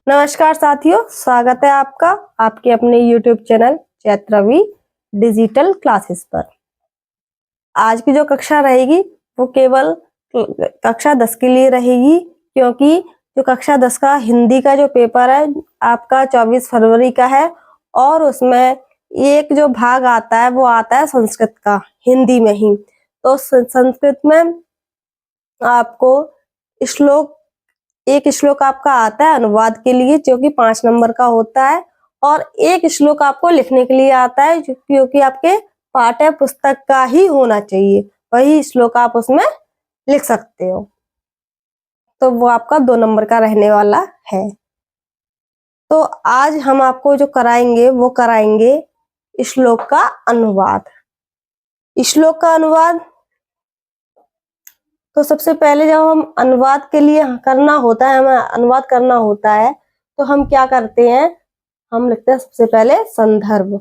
नमस्कार साथियों, स्वागत है आपका आपके अपने YouTube चैनल चैत्रवी डिजिटल क्लासेस पर। आज की जो कक्षा रहेगी वो केवल कक्षा 10 के लिए रहेगी, क्योंकि जो कक्षा 10 का हिंदी का जो पेपर है आपका 24 फरवरी का है और उसमें एक जो भाग आता है वो आता है संस्कृत का, हिंदी में ही। तो संस्कृत में आपको एक श्लोक आपका आता है अनुवाद के लिए, जो कि 5 नंबर का होता है, और एक श्लोक आपको लिखने के लिए आता है क्योंकि आपके पाठ्य पुस्तक का ही होना चाहिए, वही श्लोक आप उसमें लिख सकते हो। तो वो आपका 2 नंबर का रहने वाला है। तो आज हम आपको जो कराएंगे वो कराएंगे श्लोक का अनुवाद। श्लोक का अनुवाद तो सबसे पहले जब हम अनुवाद के लिए करना होता है, हमें अनुवाद करना होता है, तो हम क्या करते हैं, हम लिखते हैं सबसे पहले संदर्भ।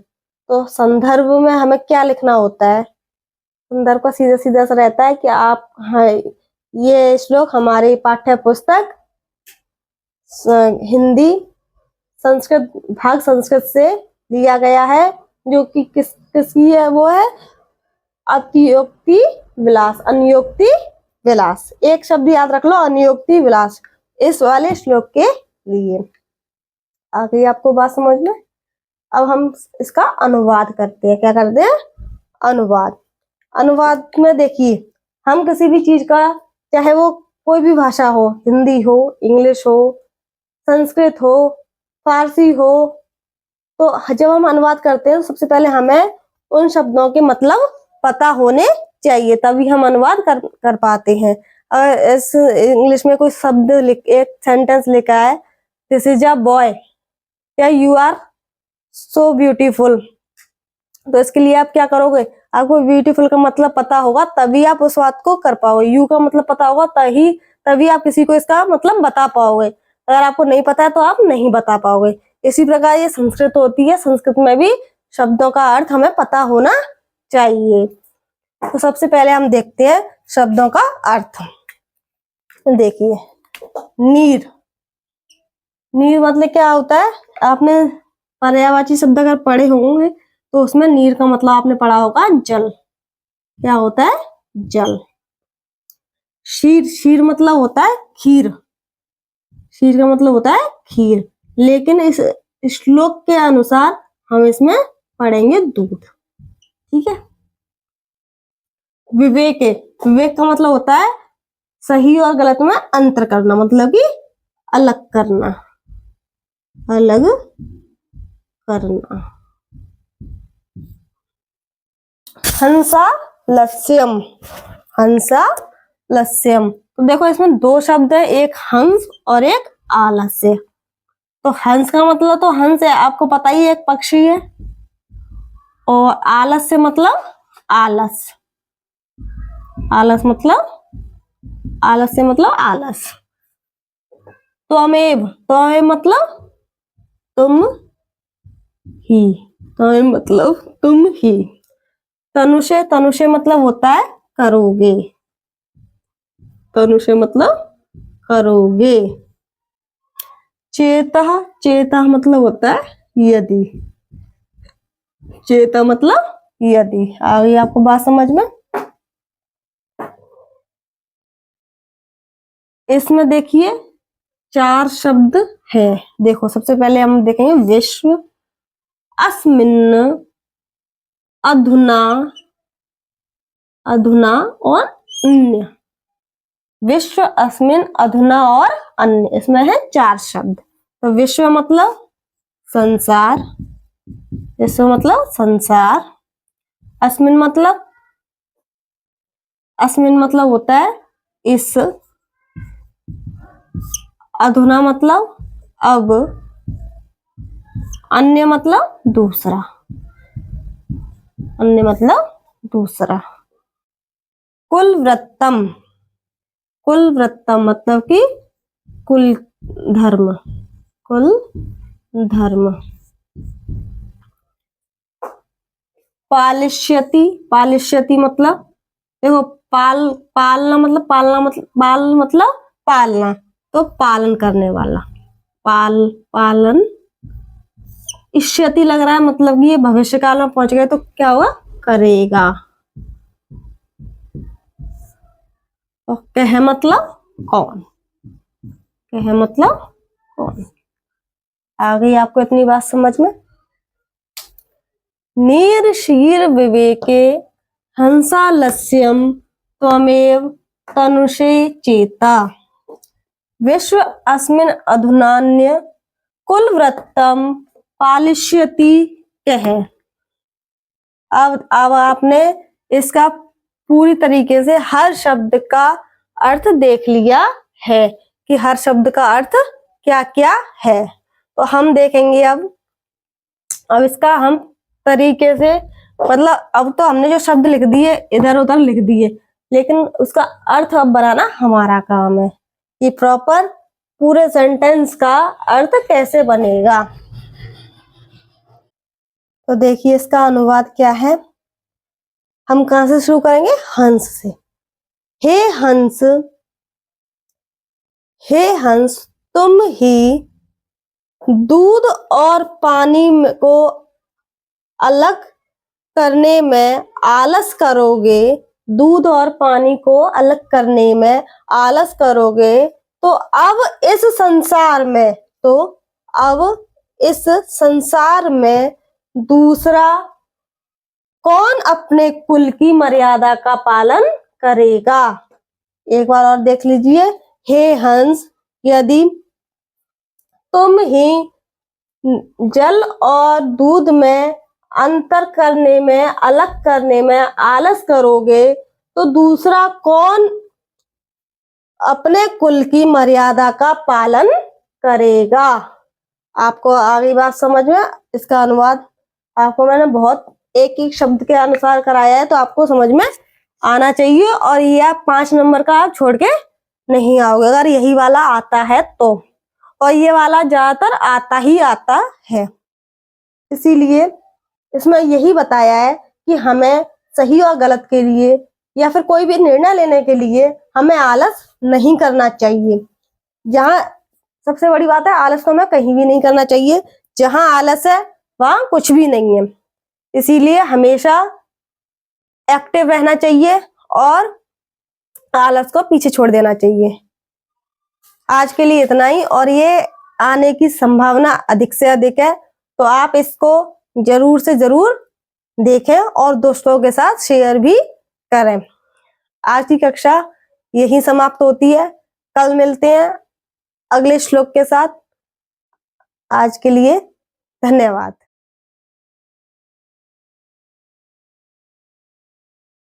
तो संदर्भ में हमें क्या लिखना होता है, संदर्भ का सीधा सीधा सा रहता है कि आप ये श्लोक हमारे पाठ्य पुस्तक हिंदी संस्कृत भाग संस्कृत से लिया गया है, जो कि किसकी है, वो है अतियोक्ति विलास, अनियोक्ति विलास। एक शब्द याद रख लो, अनियोक्ति विलास, इस वाले श्लोक के लिए। आ गई आपको बात समझ में? अब हम इसका अनुवाद करते हैं। क्या करते हैं? अनुवाद। अनुवाद में देखिए, हम किसी भी चीज का, चाहे वो कोई भी भाषा हो, हिंदी हो, इंग्लिश हो, संस्कृत हो, फारसी हो, तो जब हम अनुवाद करते हैं तो सबसे पहले हमें उन शब्दों के मतलब पता होने चाहिए, तभी हम अनुवाद कर पाते हैं। अगर इस इंग्लिश में कोई शब्द एक सेंटेंस लिखा है, दिस इज अ बॉय या यू आर सो ब्यूटीफुल, तो इसके लिए आप क्या करोगे, आपको ब्यूटीफुल का मतलब पता होगा, तभी आप उस बात को कर पाओगे। यू का मतलब पता होगा तभी आप किसी को इसका मतलब बता पाओगे। अगर आपको नहीं पता है तो आप नहीं बता पाओगे। इसी प्रकार ये संस्कृत होती है, संस्कृत में भी शब्दों का अर्थ हमें पता होना चाहिए। तो सबसे पहले हम देखते हैं शब्दों का अर्थ। देखिए, नीर। नीर मतलब क्या होता है, आपने पर्यायवाची शब्द अगर पढ़े होंगे तो उसमें नीर का मतलब आपने पढ़ा होगा जल। क्या होता है? जल। शीर। शीर मतलब होता है खीर। शीर का मतलब होता है खीर, लेकिन इस श्लोक के अनुसार हम इसमें पढ़ेंगे दूध। ठीक है। विवेक। विवेक का मतलब होता है सही और गलत में अंतर करना, मतलब कि अलग करना, अलग करना। हंसा लस्यम। हंसा लस्यम। तो देखो इसमें 2 शब्द है, एक हंस और एक आलस्य। तो हंस का मतलब तो हंस है, आपको पता ही है, एक पक्षी है, और आलस्य मतलब आलस। आलस मतलब आलस्य मतलब आलस। त्वमेव। त्वमेव मतलब तुम ही। त्वमेव मतलब तुम ही। तनुषे। तनुषे मतलब होता है करोगे। तनुषे मतलब करोगे। चेतः। चेतः मतलब होता है यदि। चेतः मतलब यदि। आ गई आपको बात समझ में? इसमें देखिए 4 शब्द है। देखो सबसे पहले हम देखेंगे विश्व, अस्मिन्, अधुना, अधुना और अन्य। विश्व, अस्मिन्, अधुना और अन्य, इसमें है 4 शब्द। तो विश्व मतलब संसार। विश्व मतलब संसार। अस्मिन् मतलब होता है इस। अधुना मतलब अब। अन्य मतलब दूसरा। अन्य मतलब दूसरा। कुलवृत्तम। कुलवृत्तम मतलब कि कुल धर्म। कुल धर्म। पालिष्यति। पालिष्यति मतलब देखो, पालना मतलब पालना मतलब पालना, तो पालन करने वाला। पालन इष्यति लग रहा है, मतलब ये भविष्य काल में पहुंच गए तो क्या होगा, करेगा। तो कह मतलब कौन, कह मतलब कौन। आ गई आपको इतनी बात समझ में। नीर शीर विवेके हंसालस्यम त्वमेव तनुषे चेता विश्व अस्मिन् अधुनान्य कुलवृत्तम पालिष्यति कह। अब आपने इसका पूरी तरीके से हर शब्द का अर्थ देख लिया है कि हर शब्द का अर्थ क्या क्या है। तो हम देखेंगे अब इसका हम तरीके से, मतलब अब तो हमने जो शब्द लिख दिए इधर उधर लिख दिए, लेकिन उसका अर्थ अब बनाना हमारा काम है कि प्रॉपर पूरे सेंटेंस का अर्थ कैसे बनेगा। तो देखिए इसका अनुवाद क्या है। हम कहां से शुरू करेंगे, हंस से। हे हंस, हे हंस, तुम ही दूध और पानी को अलग करने में आलस करोगे, दूध और पानी को अलग करने में आलस करोगे, तो अब इस संसार में दूसरा कौन अपने कुल की मर्यादा का पालन करेगा। एक बार और देख लीजिए। हे हंस, यदि तुम ही जल और दूध में अंतर करने में, अलग करने में आलस करोगे, तो दूसरा कौन अपने कुल की मर्यादा का पालन करेगा। आपको आगे बात समझ में। इसका अनुवाद आपको मैंने बहुत एक एक शब्द के अनुसार कराया है, तो आपको समझ में आना चाहिए। और ये आप 5 नंबर का आप छोड़ के नहीं आओगे अगर यही वाला आता है तो, और ये वाला ज्यादातर आता ही आता है। इसीलिए इसमें यही बताया है कि हमें सही और गलत के लिए या फिर कोई भी निर्णय लेने के लिए हमें आलस नहीं करना चाहिए। जहां सबसे बड़ी बात है, आलस तो हमें कहीं भी नहीं करना चाहिए। जहां आलस है वहां कुछ भी नहीं है। इसीलिए हमेशा एक्टिव रहना चाहिए और आलस को पीछे छोड़ देना चाहिए। आज के लिए इतना ही, और ये आने की संभावना अधिक से अधिक है, तो आप इसको जरूर से जरूर देखें और दोस्तों के साथ शेयर भी करें। आज की कक्षा यही समाप्त होती है। कल मिलते हैं अगले श्लोक के साथ। आज के लिए धन्यवाद।